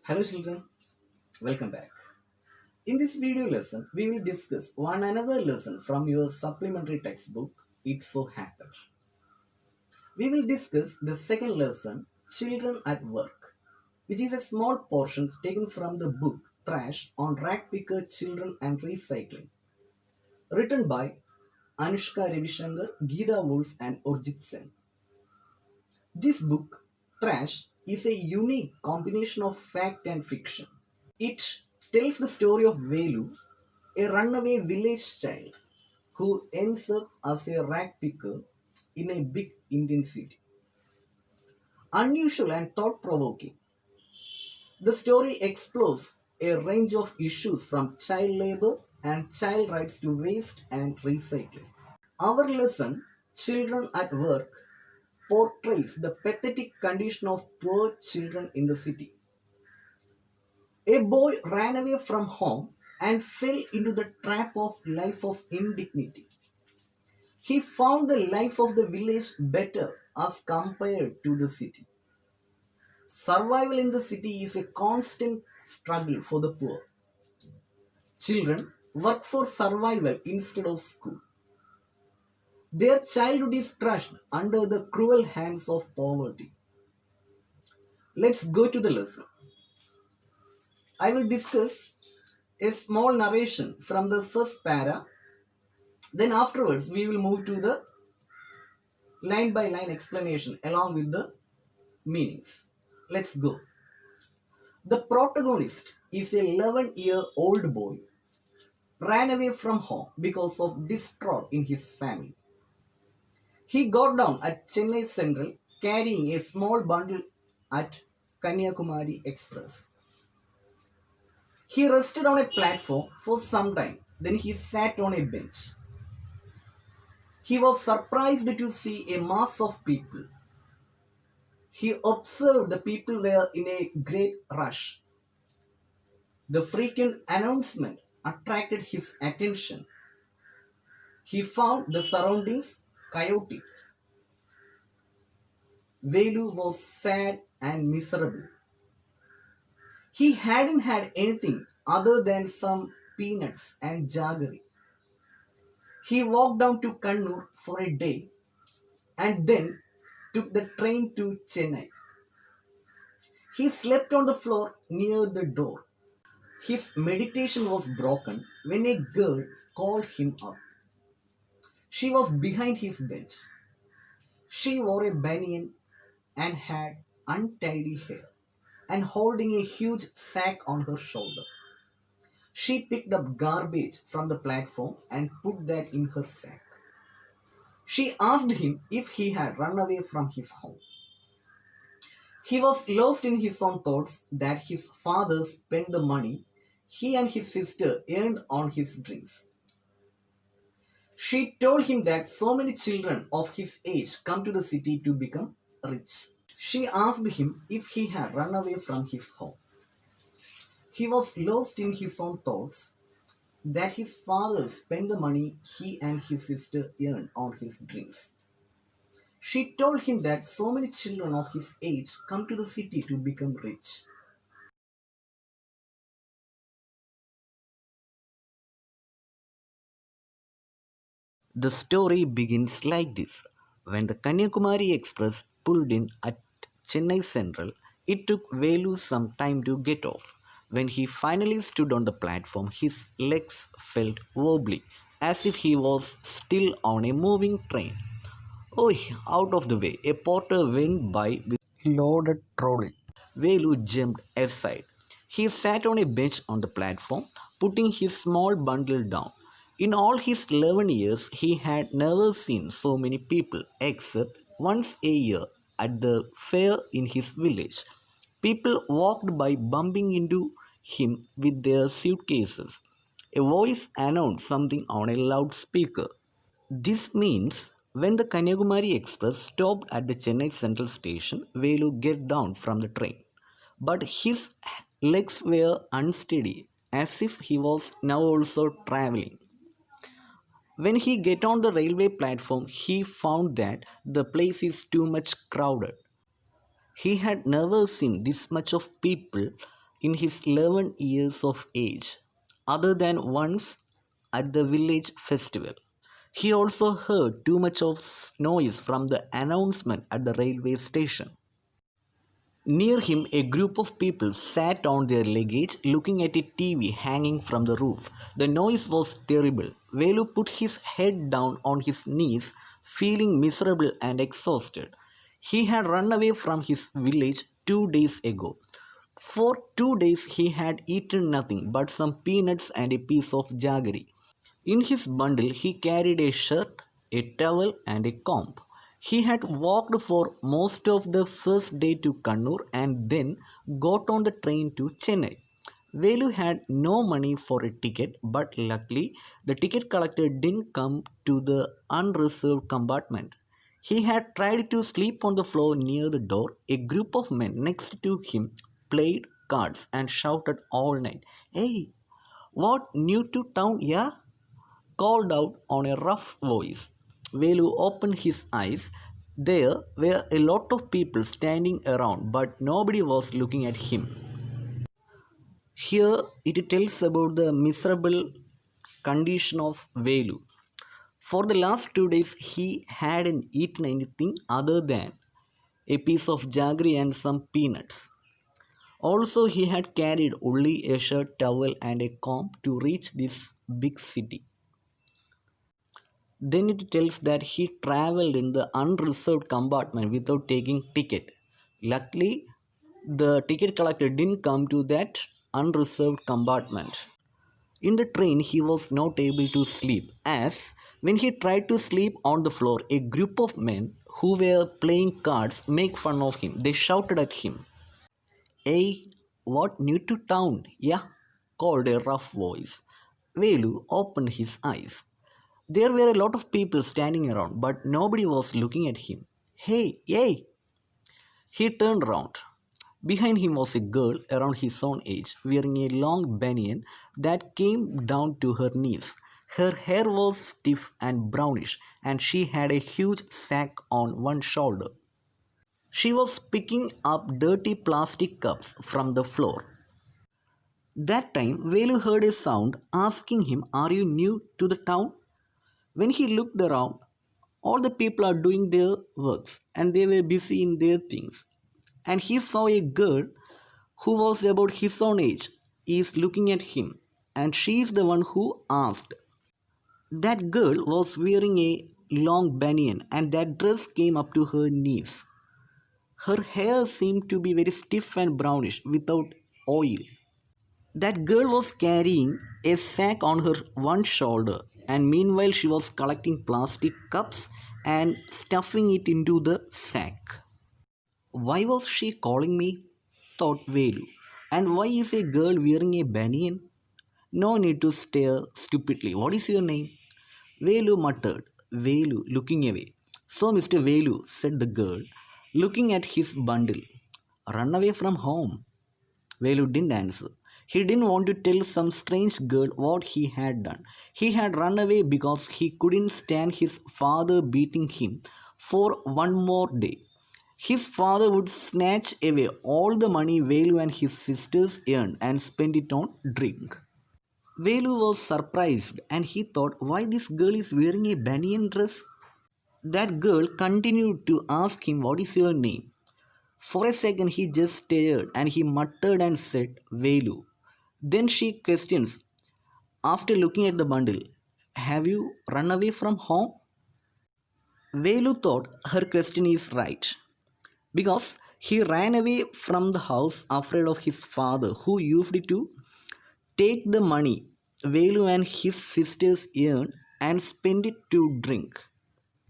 Hello children, welcome back. In this video lesson, we will discuss one another lesson from your supplementary textbook, It So Happened. We will discuss the second lesson, Children at Work, which is a small portion taken from the book Trash on Rag Picker Children and Recycling, written by Anushka Ravishankar, Geeta Wolf and Urjit Sen. This book, Trash, is a unique combination of fact and fiction. It tells the story of Velu, a runaway village child who ends up as a rag picker in a big Indian city. Unusual and thought provoking, the story explores a range of issues from child labor and child rights to waste and recycling. Our lesson, Children at Work, portrays the pathetic condition of poor children in the city. A boy ran away from home and fell into the trap of life of indignity. He found the life of the village better as compared to the city. Survival in the city is a constant struggle for the poor. Children work for survival instead of school. Their childhood is crushed under the cruel hands of poverty. Let's go to the lesson. I will discuss a small narration from the first para. Then afterwards we will move to the line by line explanation along with the meanings. Let's go. The protagonist is a 11-year-old boy ran away from home because of distraught in his family. He got down at Chennai Central carrying a small bundle at Kanyakumari Express. He rested on a platform for some time. Then he sat on a bench. He was surprised to see a mass of people. He observed the people were in a great rush. The frequent announcement attracted his attention. He found the surroundings chaotic. Velu was sad and miserable. He hadn't had anything other than some peanuts and jaggery. He walked down to Kannur for a day and then took the train to Chennai. He slept on the floor near the door. His meditation was broken when a girl called him up. She was behind his bench. She wore a banyan and had untidy hair and holding a huge sack on her shoulder. She picked up garbage from the platform and put that in her sack. She asked him if he had run away from his home. He was lost in his own thoughts that his father spent the money he and his sister earned on his drinks. She told him that so many children of his age come to the city to become rich. She asked him if he had run away from his home. He was lost in his own thoughts that his father spent the money he and his sister earned on his drinks. She told him that so many children of his age come to the city to become rich. The story begins like this. When the Kanyakumari Express pulled in at Chennai Central, it took Velu some time to get off. When he finally stood on the platform, his legs felt wobbly, as if he was still on a moving train. Oh, out of the way, a porter went by with loaded trolley. Velu jumped aside. He sat on a bench on the platform, putting his small bundle down. In all his 11 years, he had never seen so many people except once a year at the fair in his village. People walked by bumping into him with their suitcases. A voice announced something on a loudspeaker. This means when the Kanyakumari Express stopped at the Chennai Central Station, Velu get down from the train. But his legs were unsteady, as if he was now also traveling. When he get on the railway platform, he found that the place is too much crowded. He had never seen this much of people in his 11 years of age, other than once at the village festival. He also heard too much of noise from the announcement at the railway station. Near him, a group of people sat on their luggage looking at a TV hanging from the roof. The noise was terrible. Velu put his head down on his knees, feeling miserable and exhausted. He had run away from his village 2 days ago. For 2 days, he had eaten nothing but some peanuts and a piece of jaggery. In his bundle, he carried a shirt, a towel, and a comb. He had walked for most of the first day to Kannur and then got on the train to Chennai. Velu had no money for a ticket, but luckily the ticket collector didn't come to the unreserved compartment. He had tried to sleep on the floor near the door. A group of men next to him played cards and shouted all night. Hey, what new to town, yeah? Called out on a rough voice. Velu opened his eyes. There were a lot of people standing around, but nobody was looking at him. Here it tells about the miserable condition of Velu. For the last 2 days, he hadn't eaten anything other than a piece of jaggery and some peanuts. Also, he had carried only a shirt, towel, and a comb to reach this big city. Then it tells that he traveled in the unreserved compartment without taking ticket. Luckily, the ticket collector didn't come to that unreserved compartment. In the train, he was not able to sleep, as when he tried to sleep on the floor, a group of men who were playing cards made fun of him. They shouted at him. Hey, what new to town? Yeah, called a rough voice. Velu opened his eyes. There were a lot of people standing around, but nobody was looking at him. Hey, hey! He turned around. Behind him was a girl around his own age, wearing a long banyan that came down to her knees. Her hair was stiff and brownish, and she had a huge sack on one shoulder. She was picking up dirty plastic cups from the floor. That time, Velu heard a sound asking him, Are you new to the town? When he looked around, all the people are doing their works and they were busy in their things. And he saw a girl who was about his own age is looking at him, and she is the one who asked. That girl was wearing a long banyan and that dress came up to her knees. Her hair seemed to be very stiff and brownish without oil. That girl was carrying a sack on her one shoulder, and meanwhile she was collecting plastic cups and stuffing it into the sack. Why was she calling me? Thought Velu. And why is a girl wearing a banyan? No need to stare stupidly. What is your name? Velu muttered. Velu, looking away. So, Mr. Velu, said the girl, looking at his bundle. Run away from home. Velu didn't answer. He didn't want to tell some strange girl what he had done. He had run away because he couldn't stand his father beating him for one more day. His father would snatch away all the money Velu and his sisters earned and spend it on drink. Velu was surprised and he thought, why this girl is wearing a banyan dress? That girl continued to ask him, what is your name? For a second he just stared and he muttered and said, Velu. Then she questions, after looking at the bundle, have you run away from home? Velu thought her question is right, because he ran away from the house afraid of his father, who used to take the money Velu and his sisters earned and spend it to drink.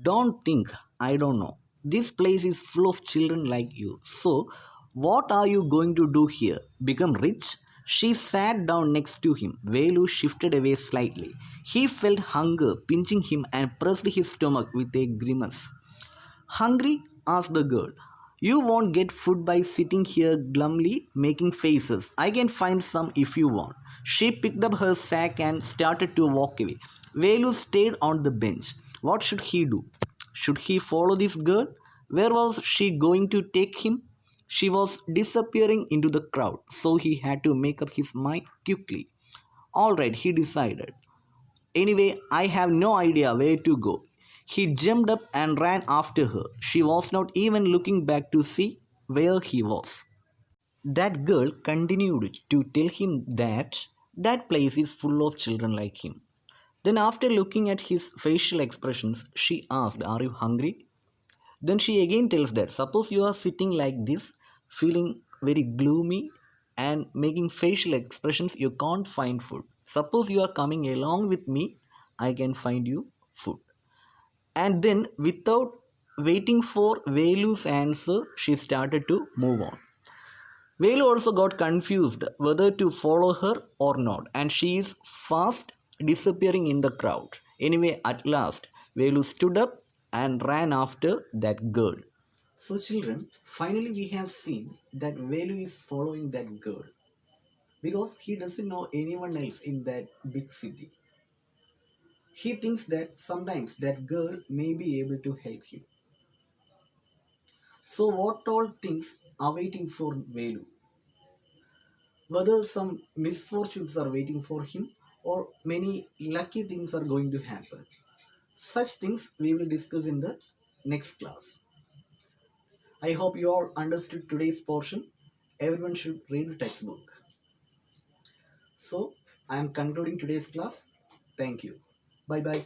Don't think I don't know. This place is full of children like you. So, what are you going to do here? Become rich? She sat down next to him. Velu shifted away slightly. He felt hunger pinching him and pressed his stomach with a grimace. Hungry? Asked the girl. You won't get food by sitting here glumly making faces. I can find some if you want. She picked up her sack and started to walk away. Velu stayed on the bench. What should he do? Should he follow this girl? Where was she going to take him? She was disappearing into the crowd, so he had to make up his mind quickly. All right, he decided. Anyway, I have no idea where to go. He jumped up and ran after her. She was not even looking back to see where he was. That girl continued to tell him that that place is full of children like him. Then, after looking at his facial expressions, she asked, "Are you hungry?" Then she again tells that, "Suppose you are sitting like this, feeling very gloomy and making facial expressions, you can't find food. Suppose you are coming along with me, I can find you food." And then, without waiting for Velu's answer, she started to move on. Velu also got confused whether to follow her or not, and she is fast disappearing in the crowd. Anyway, at last, Velu stood up and ran after that girl. So, children, finally we have seen that Velu is following that girl because he doesn't know anyone else in that big city. He thinks that sometimes that girl may be able to help him. So, what all things are waiting for Velu? Whether some misfortunes are waiting for him or many lucky things are going to happen. Such things we will discuss in the next class. I hope you all understood today's portion. Everyone should read the textbook. So, I am concluding today's class. Thank you. Bye bye.